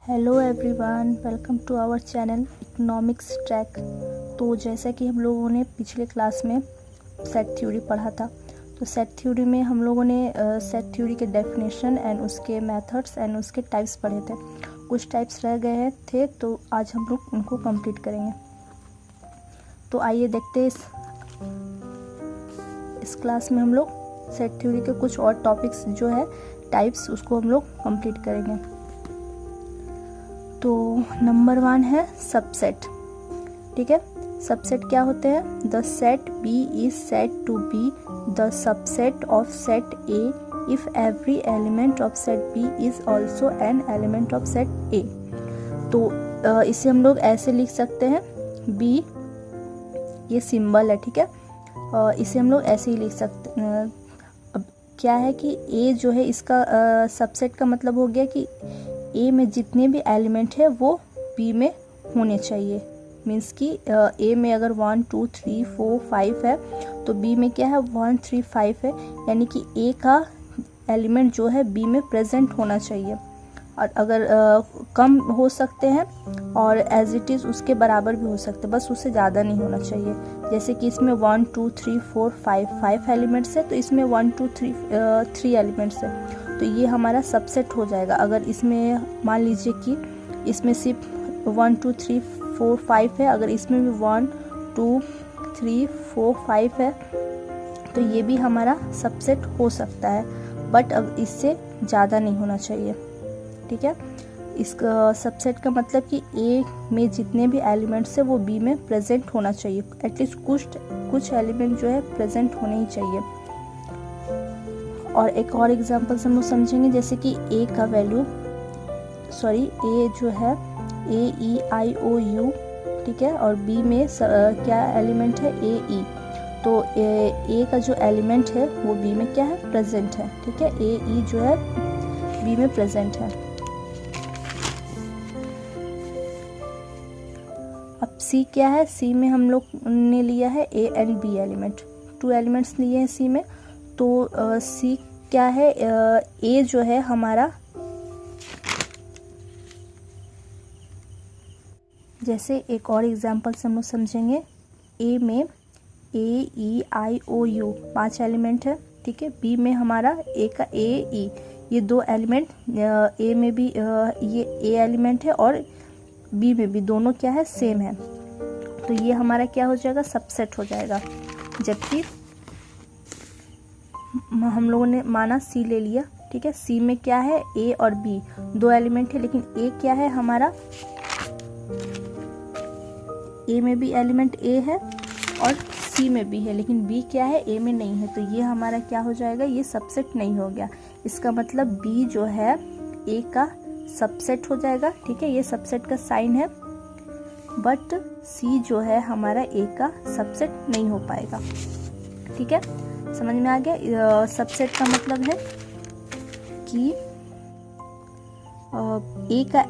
Hello everyone, welcome to our channel economics track. तो जैसा कि हम लोगों ने पिछले क्लास में सेट थ्योरी पढ़ा था, तो सेट थ्योरी में हम लोगों ने सेट थ्योरी के डेफिनेशन एंड उसके मेथड्स एंड उसके टाइप्स पढ़े थे। कुछ टाइप्स रह गए थे, तो आज हम लोग उनको कंप्लीट करेंगे। तो आइए देखते हैं इस क्लास में हम लोग सेट थ्योरी के कुछ और टॉपिक्स जो है टाइप्स, उसको हम लोग कंप्लीट करेंगे। तो नंबर 1 है सबसेट। ठीक है, सबसेट क्या होते हैं? The set B is said to be the subset of set A if every element of set B is also an element of set A. तो इसे हम लोग ऐसे लिख सकते हैं, बी ये सिंबल है, ठीक है, इसे हम लोग ऐसे ही लिख सकते हैं। अब क्या है कि ए जो है इसका सबसेट का मतलब हो गया कि ए में जितने भी एलिमेंट है वो बी में होने चाहिए। मीन्स कि ए में अगर 1 2 3 4 5 है तो बी में क्या है 1 3 5 है, यानी कि ए का एलिमेंट जो है बी में प्रेजेंट होना चाहिए। और अगर कम हो सकते हैं और एज इट इज़ उसके बराबर भी हो सकते हैं, बस उससे ज़्यादा नहीं होना चाहिए। जैसे कि इसमें 1 2 3 4 5 एलिमेंट्स है, तो इसमें 1 2 3 एलिमेंट्स है, तो ये हमारा सबसेट हो जाएगा। अगर इसमें मान लीजिए कि इसमें सिर्फ 1 2 3 4 5 है, अगर इसमें भी 1 2 3 4 5 है, तो ये भी हमारा सबसेट हो सकता है, बट अब इससे ज़्यादा नहीं होना चाहिए। ठीक है, इसका सबसेट का मतलब कि ए में जितने भी एलिमेंट्स है वो बी में प्रेजेंट होना चाहिए। एटलीस्ट कुछ एलिमेंट जो है प्रेजेंट होने ही चाहिए। और एक और एग्जांपल से हम लोग समझेंगे, जैसे कि ए का वैल्यू ए जो है AEIOU, ठीक है, और बी में क्या एलिमेंट है AE, तो ए का जो एलिमेंट है वो बी में क्या है प्रेजेंट है। ठीक है, AE जो है बी में प्रेजेंट है। अब सी क्या है? सी में हम लोग ने लिया है A and B element, 2 elements लिए हैं सी में। तो सी क्या है? ए जो है हमारा, जैसे एक और एग्जांपल से हम लोग समझेंगे, ए में AEIOU 5 एलिमेंट है, ठीक है। बी में हमारा ए का AE, ये 2 एलिमेंट, ए में भी ये ए एलिमेंट है और बी में भी, दोनों क्या है सेम है, तो ये हमारा क्या हो जाएगा सबसेट हो जाएगा। जबकि हम लोगों ने माना सी ले लिया, ठीक है, सी में क्या है ए और बी 2 एलिमेंट है, लेकिन ए क्या है हमारा, ए में भी एलिमेंट ए है और सी में भी है, लेकिन बी क्या है ए में नहीं है, तो ये हमारा क्या हो जाएगा, ये सबसेट नहीं हो गया। इसका मतलब बी जो है ए का सबसेट हो जाएगा, ठीक है, ये सबसेट का साइन है, बट सी जो है हमारा ए का सबसेट नहीं हो पाएगा। ठीक है, समझ में आ गया? सबसेट का मतलब है कि ए का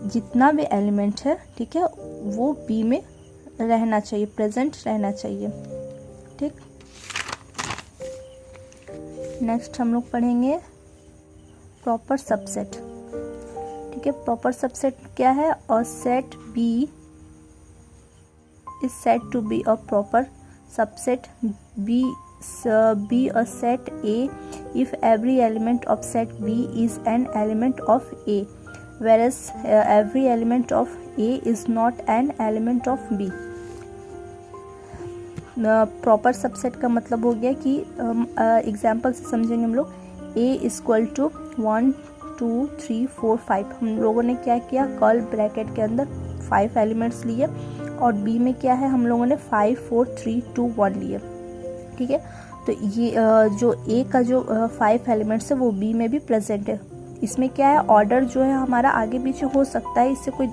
जितना भी एलिमेंट है, ठीक है, वो बी में रहना चाहिए, प्रेजेंट रहना चाहिए। ठीक, नेक्स्ट हम लोग पढ़ेंगे प्रॉपर सबसेट। ठीक है, प्रॉपर सबसेट क्या है? और set B is said to be a proper subset B a set A if every element of set B is an element of A, whereas every element of A is not an element of B. Proper subset का मतलब हो गया कि example से समझेंगे हम लोग। A equal to 1 2 3 4 5, हम लोगों ने क्या किया, कर्ल ब्रैकेट के अंदर 5 एलिमेंट्स लिए, और B में क्या है हम लोगों ने 5 4 3 2 1 लिए। ठीक है, तो ये जो ए का जो 5 एलिमेंट्स है वो बी में भी प्रेजेंट है। इसमें क्या है, ऑर्डर जो है हमारा आगे पीछे हो सकता है, इससे कोई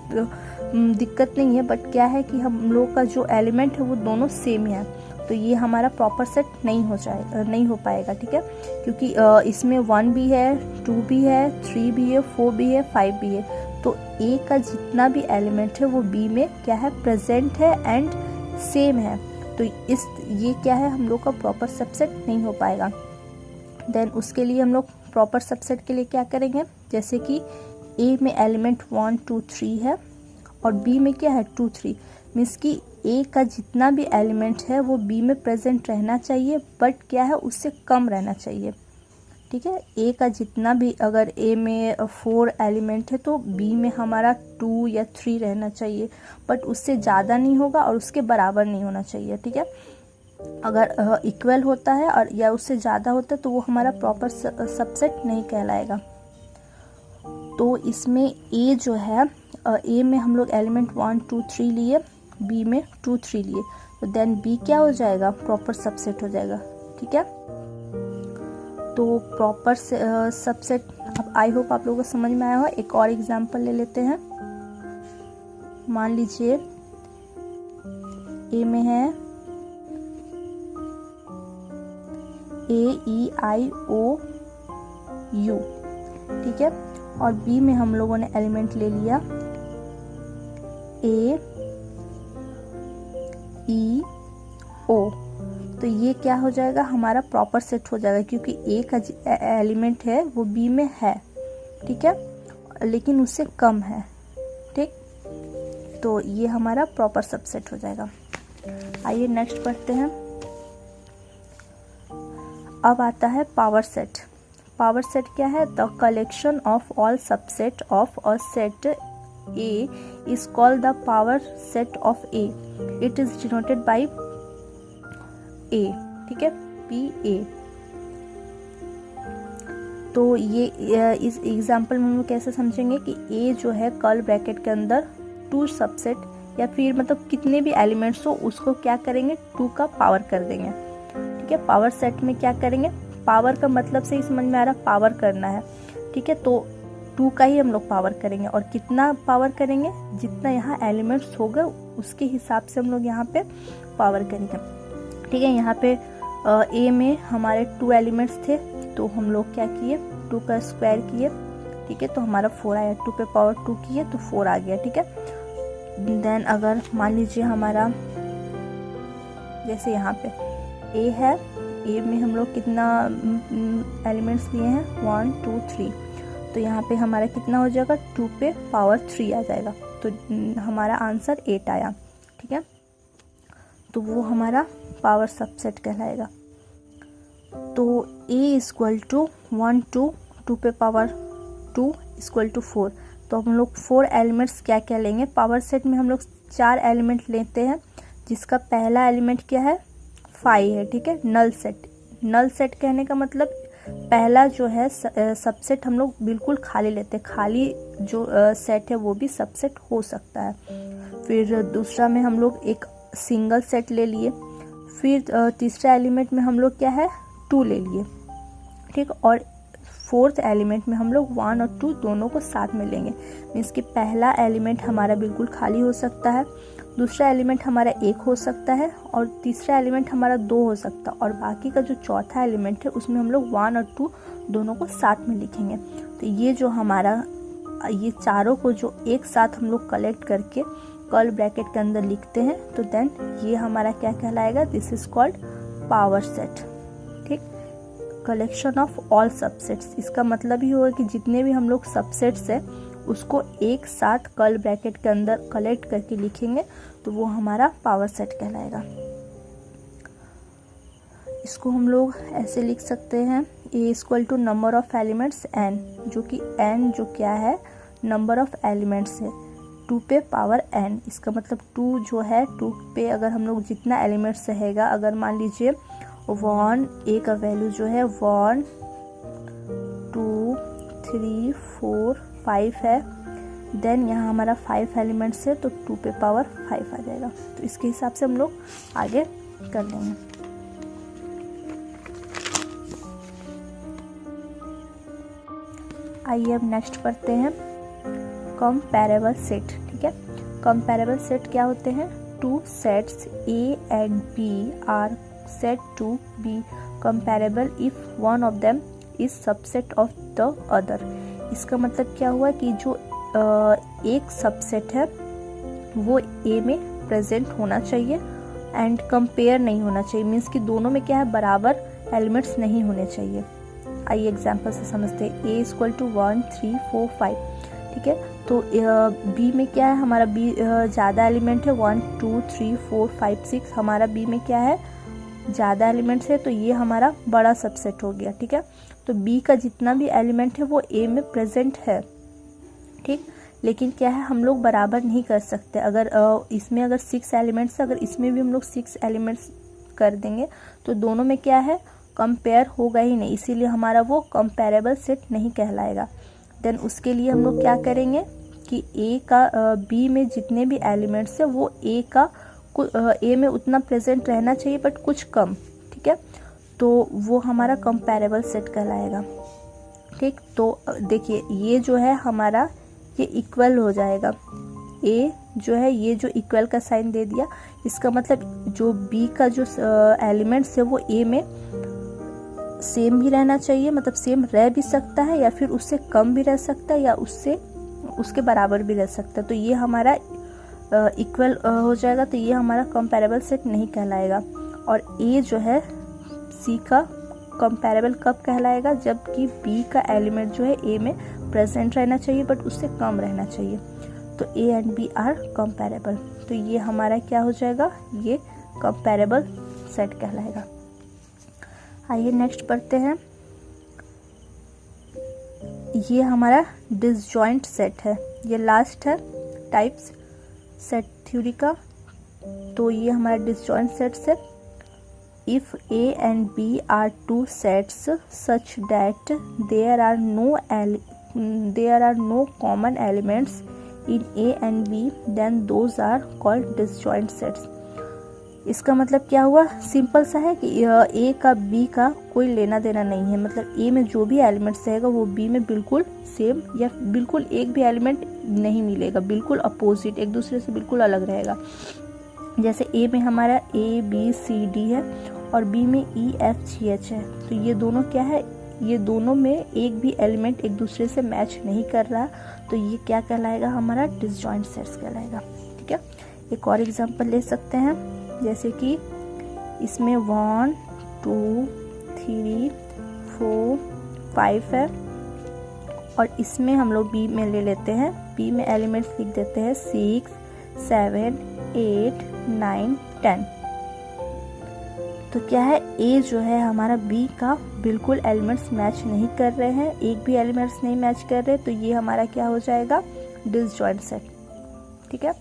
दिक्कत नहीं है, बट क्या है कि हम लोग का जो एलिमेंट है वो दोनों सेम है, तो ये हमारा प्रॉपर सेट नहीं हो पाएगा। ठीक है, क्योंकि इसमें 1 भी है, 2 भी है, 3 भी है, 4 भी है, 5 भी है, तो ए का जितना भी एलिमेंट है वो बी में क्या है प्रेजेंट है एंड सेम है, तो ये क्या है हम लोग का प्रॉपर सबसेट नहीं हो पाएगा। देन उसके लिए हम लोग प्रॉपर सबसेट के लिए क्या करेंगे, जैसे कि ए में एलिमेंट 1 2 3 है और बी में क्या है 2 3, मीन्स कि ए का जितना भी एलिमेंट है वो बी में प्रेजेंट रहना चाहिए, बट क्या है उससे कम रहना चाहिए। ठीक है, ए का जितना भी, अगर ए में 4 एलिमेंट है तो बी में हमारा 2 या 3 रहना चाहिए, बट उससे ज़्यादा नहीं होगा और उसके बराबर नहीं होना चाहिए। ठीक है, अगर इक्वल होता है और या उससे ज़्यादा होता है तो वो हमारा प्रॉपर सबसेट नहीं कहलाएगा। तो इसमें ए जो है, ए में हम लोग एलिमेंट 1 2 3 लिए, बी में 2 3 लिए, तो देन बी क्या हो जाएगा, प्रॉपर सबसेट हो जाएगा। ठीक है, तो प्रॉपर सबसेट, अब आई होप आप लोगों को समझ में आया हो। एक और एग्जांपल ले लेते हैं। मान लीजिए ए में है AEIOU, ठीक है, और बी में हम लोगों ने एलिमेंट ले लिया AEO, तो ये क्या हो जाएगा, हमारा प्रॉपर सेट हो जाएगा, क्योंकि ए का एलिमेंट है वो बी में है। ठीक है, लेकिन उससे कम है। ठीक, तो ये हमारा प्रॉपर सबसेट हो जाएगा। आइए नेक्स्ट पढ़ते हैं। अब आता है पावर सेट। पावर सेट क्या है, the collection of all subset of a set A is called the power set of A. It is denoted by A. ठीक है, PA। तो ये इस एग्जाम्पल में हम लोग कैसे समझेंगे कि ए जो है कर्ल ब्रैकेट के अंदर 2 सबसेट या फिर मतलब कितने भी एलिमेंट्स हो उसको क्या करेंगे, 2 का पावर कर देंगे। ठीक है, पावर सेट में क्या करेंगे, पावर का मतलब से ही समझ में आ रहा, पावर करना है। ठीक है, तो 2 का ही हम लोग पावर करेंगे, और कितना पावर करेंगे, जितना यहाँ एलिमेंट्स होगा उसके हिसाब से हम लोग यहाँ पे पावर करेंगे। ठीक है, यहाँ पे ए में हमारे 2 एलिमेंट्स थे, तो हम लोग क्या किए, 2 का स्क्वायर किए। ठीक है, तो हमारा 4 आया, 2 पे पावर 2 किए तो 4 आ गया। ठीक है, देन अगर मान लीजिए हमारा जैसे यहाँ पे ए है, ए में हम लोग कितना एलिमेंट्स लिए हैं, 1 2 3, तो यहाँ पे हमारा कितना हो जाएगा, 2 पे पावर 3 आ जाएगा, तो हमारा आंसर 8 आया। ठीक है, तो वो हमारा पावर सबसेट कहलाएगा। तो A इक्वल टू 1 2 पे पावर 2 इक्वल टू 4, तो हम लोग 4 एलिमेंट्स क्या क्या लेंगे, पावर सेट में हम लोग 4 एलिमेंट लेते हैं, जिसका पहला एलिमेंट क्या है, 5 है। ठीक है, नल सेट। नल सेट कहने का मतलब पहला जो है सबसेट हम लोग बिल्कुल खाली लेते हैं, खाली जो सेट है वो भी सबसेट हो सकता है। फिर दूसरा में हम लोग एक सिंगल सेट ले लिए, फिर तीसरा एलिमेंट में हम लोग क्या है, 2 ले लिए। ठीक, और फोर्थ एलिमेंट में हम लोग 1 और 2 दोनों को साथ में लेंगे। मीन्स कि पहला एलिमेंट हमारा बिल्कुल खाली हो सकता है, दूसरा एलिमेंट हमारा 1 हो सकता है, और तीसरा एलिमेंट हमारा 2 हो सकता है, और बाकी का जो चौथा एलिमेंट है उसमें हम लोग 1 और 2 दोनों को साथ में लिखेंगे। तो ये जो हमारा, ये चारों को जो एक साथ हम लोग कलेक्ट करके कर्ल ब्रैकेट के अंदर लिखते हैं, तो देन ये हमारा क्या कहलाएगा, this is called power set. ठीक, कलेक्शन ऑफ ऑल सबसेट्स, इसका मतलब ही होगा कि जितने भी हम लोग सबसेट्स है उसको एक साथ कर्ल ब्रैकेट के अंदर कलेक्ट करके लिखेंगे, तो वो हमारा पावर सेट कहलाएगा। इसको हम लोग ऐसे लिख सकते हैं, A equal to number of elements n, जो कि n जो क्या है, नंबर ऑफ एलिमेंट्स है, 2 पे पावर n। इसका मतलब 2 जो है, 2 पे अगर हम लोग जितना एलिमेंट्स रहेगा, अगर मान लीजिए 1, A का वैल्यू जो है 1 2 3 4 5 है, देन यहाँ हमारा 5 एलिमेंट्स है, तो 2 पे पावर 5 आ जाएगा। तो इसके हिसाब से हम लोग आगे कर लेंगे। आइए अब नेक्स्ट पढ़ते हैं कंपैरेबल सेट। ठीक है, कंपैरेबल सेट क्या होते हैं, 2 sets A and B are said to be comparable if one of them is subset of the other। इसका मतलब क्या हुआ कि जो एक सबसेट है वो A में प्रेजेंट होना चाहिए एंड कंपेयर नहीं होना चाहिए, मीन्स कि दोनों में क्या है, बराबर एलिमेंट्स नहीं होने चाहिए। आइए एग्जाम्पल से समझते हैं। A इक्वल टू 1 3 4 5, ठीक है। तो बी में क्या है, हमारा बी ज़्यादा एलिमेंट है, 1 2 3 4 5 6, हमारा बी में क्या है, ज़्यादा एलिमेंट्स है, तो ये हमारा बड़ा सबसेट हो गया। ठीक है, तो बी का जितना भी एलिमेंट है वो ए में प्रेजेंट है। ठीक, लेकिन क्या है, हम लोग बराबर नहीं कर सकते। अगर इसमें अगर 6 एलिमेंट्स है, अगर इसमें भी हम लोग 6 एलिमेंट्स कर देंगे तो दोनों में क्या है, कंपेयर होगा ही नहीं, इसीलिए हमारा वो कंपेरेबल सेट नहीं कहलाएगा। देन उसके लिए हम लोग क्या करेंगे कि ए का बी में जितने भी एलिमेंट्स है वो ए में उतना प्रेजेंट रहना चाहिए बट कुछ कम। ठीक है, तो वो हमारा कंपेरेबल सेट कहलाएगा। ठीक, तो देखिए ये जो है हमारा ये इक्वल हो जाएगा। ए जो है ये जो इक्वल का साइन दे दिया, इसका मतलब जो बी का जो एलिमेंट्स है वो ए में सेम भी रहना चाहिए, मतलब सेम रह भी सकता है या फिर उससे कम भी रह सकता है या उसके बराबर भी रह सकता है। तो ये हमारा इक्वल हो जाएगा, तो ये हमारा कंपैरेबल सेट नहीं कहलाएगा। और ए जो है सी का कंपैरेबल कब कहलाएगा, जबकि बी का एलिमेंट जो है ए में प्रेजेंट रहना चाहिए बट उससे कम रहना चाहिए। तो A and B are comparable, तो ये हमारा क्या हो जाएगा, ये कंपैरेबल सेट कहलाएगा। आइए नेक्स्ट पढ़ते हैं। ये हमारा डिसजॉइंट सेट है, ये लास्ट है टाइप्स सेट थ्योरी का। तो ये हमारा डिसजॉइंट सेट्स है। If A and B are two sets such that there are no common elements in A and B then those are called disjoint sets. इसका मतलब क्या हुआ, सिंपल सा है कि ए का बी का कोई लेना देना नहीं है, मतलब ए में जो भी एलिमेंट्स रहेगा वो बी में बिल्कुल सेम या बिल्कुल एक भी एलिमेंट नहीं मिलेगा, बिल्कुल अपोजिट, एक दूसरे से बिल्कुल अलग रहेगा। जैसे ए में हमारा ए बी सी डी है और बी में ई एफ जी एच है, तो ये दोनों क्या है, ये दोनों में एक भी एलिमेंट एक दूसरे से मैच नहीं कर रहा, तो ये क्या कहलाएगा, हमारा डिसजॉइंट सेट्स कहलाएगा। ठीक है, एक और एग्जांपल ले सकते हैं, जैसे कि इसमें 1 2 3 4 5 है और इसमें हम लोग बी में ले लेते हैं, बी में एलिमेंट्स लिख देते हैं 6 7 8 9 10। तो क्या है, ए जो है हमारा बी का बिल्कुल एलिमेंट्स मैच नहीं कर रहे हैं, एक भी एलिमेंट्स नहीं मैच कर रहे, तो ये हमारा क्या हो जाएगा, डिसजॉइंट सेट। ठीक है,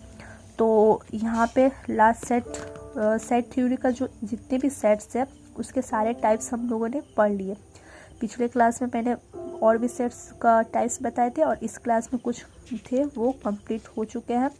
तो यहाँ पे लास्ट सेट थ्योरी का जो जितने भी सेट्स है उसके सारे टाइप्स हम लोगों ने पढ़ लिए। पिछले क्लास में मैंने और भी सेट्स का टाइप्स बताए थे और इस क्लास में कुछ थे वो कंप्लीट हो चुके हैं।